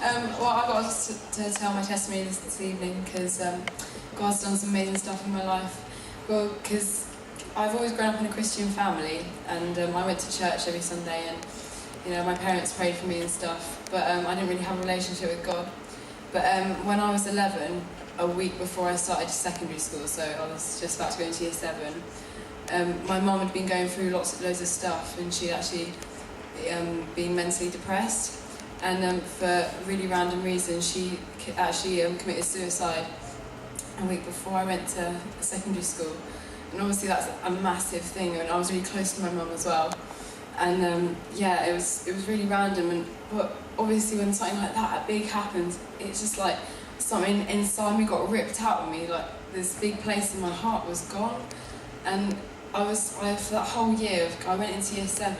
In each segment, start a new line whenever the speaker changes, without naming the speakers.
Well, I got to tell my testimony this evening because God's done some amazing stuff in my life. Well, because I've always grown up in a Christian family, and I went to church every Sunday, and my parents prayed for me and stuff. But I didn't really have a relationship with God. But when I was 11, a week before I started secondary school, so I was just about to go into year 7. My mum had been going through loads of stuff, and she'd actually been mentally depressed. And for really random reasons, she actually committed suicide a week before I went to secondary school. And obviously that's a massive thing, and I was really close to my mum as well. And it was really random. But obviously when something like that big happens, it's just like something inside me got ripped out of me. Like this big place in my heart was gone. And I for that whole year, I went into year 7.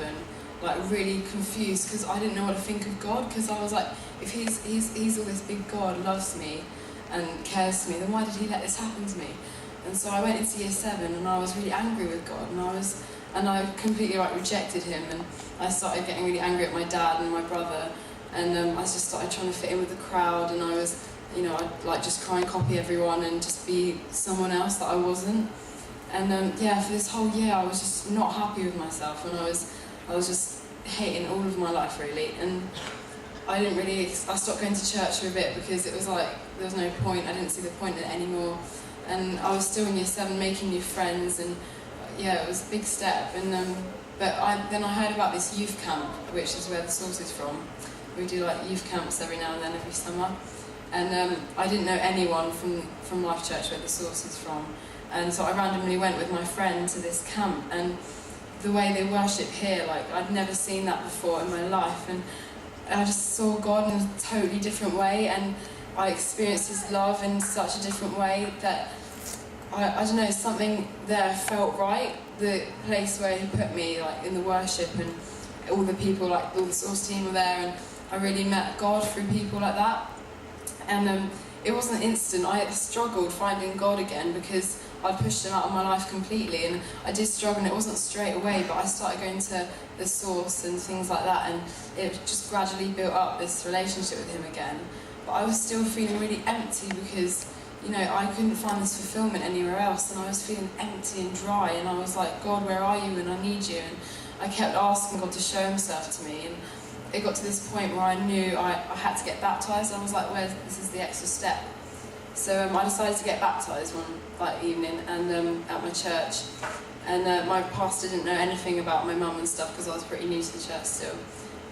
Like really confused because I didn't know what to think of God, because I was like, if he's all this big God, loves me and cares for me, then why did he let this happen to me? And so I went into year 7 and I was really angry with God, and I completely rejected him, and I started getting really angry at my dad and my brother, and I just started trying to fit in with the crowd, and I was, I'd just try and copy everyone and just be someone else that I wasn't. And for this whole year I was just not happy with myself, and I was just hating all of my life really, and I stopped going to church for a bit because it was like there was no point. I didn't see the point in it anymore, and I was still in year 7 making new friends, and it was a big step. And then I heard about this youth camp, which is where the Source is from. We do like youth camps every now and then every summer, and I didn't know anyone from Life Church where the Source is from, and so I randomly went with my friend to this camp, and the way they worship here, like I'd never seen that before in my life, and I just saw God in a totally different way, and I experienced his love in such a different way that I don't know, something there felt right. The place where he put me, like in the worship, and all the people, like all the Source team were there, and I really met God through people like that. And it wasn't instant. I struggled finding God again because I'd pushed him out of my life completely, and I did struggle, and it wasn't straight away, but I started going to the Source and things like that, and it just gradually built up this relationship with him again. But I was still feeling really empty because, I couldn't find this fulfillment anywhere else, and I was feeling empty and dry, and I was like, God, where are you? And I need you. And I kept asking God to show himself to me, and it got to this point where I knew I had to get baptised. I was like, this is the extra step. So I decided to get baptised one evening, and at my church, and my pastor didn't know anything about my mum and stuff because I was pretty new to the church still.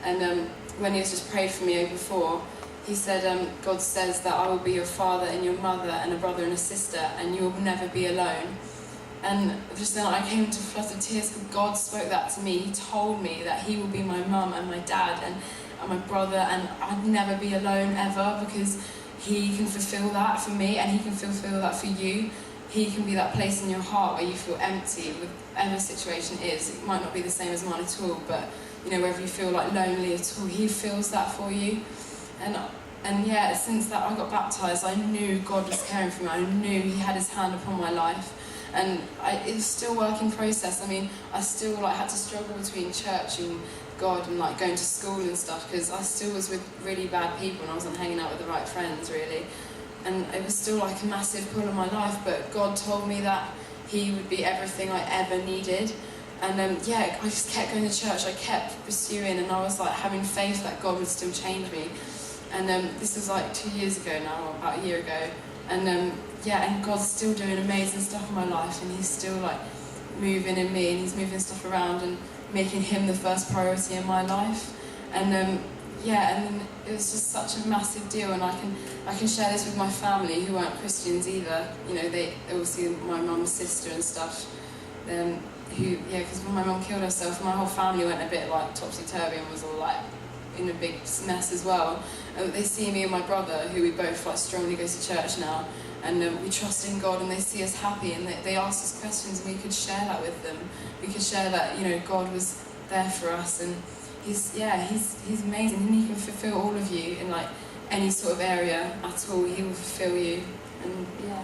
And when he was just prayed for me before, he said, God says that I will be your father and your mother and a brother and a sister, and you will never be alone. And just then I came to floods of tears because God spoke that to me. He told me that he will be my mum and my dad and my brother, and I'd never be alone ever, because he can fulfill that for me, and he can fulfill that for you. He can be that place in your heart where you feel empty, whatever situation is. It might not be the same as mine at all, but wherever you feel like lonely at all, he feels that for you. And since that I got baptised, I knew God was caring for me. I knew he had his hand upon my life. And it was still a work in process. I mean, I still had to struggle between church and God and going to school and stuff, because I still was with really bad people and I wasn't hanging out with the right friends really. And it was still a massive pull on my life, but God told me that he would be everything I ever needed. And I just kept going to church, I kept pursuing, and I was having faith that God would still change me. And this was 2 years ago now, or about a year ago. And and God's still doing amazing stuff in my life, and he's still moving in me, and he's moving stuff around and making him the first priority in my life. And and then it was just such a massive deal, and I can share this with my family who weren't Christians either. They all see my mum's sister and stuff. Because when my mum killed herself, my whole family went a bit topsy-turvy and was all in a big mess as well. And they see me and my brother, who we both strongly go to church now, and we trust in God, and they see us happy, and they ask us questions, and we could share that with them. We could share that God was there for us, and he's amazing, and he can fulfill all of you in any sort of area at all. He will fulfill you, and yeah.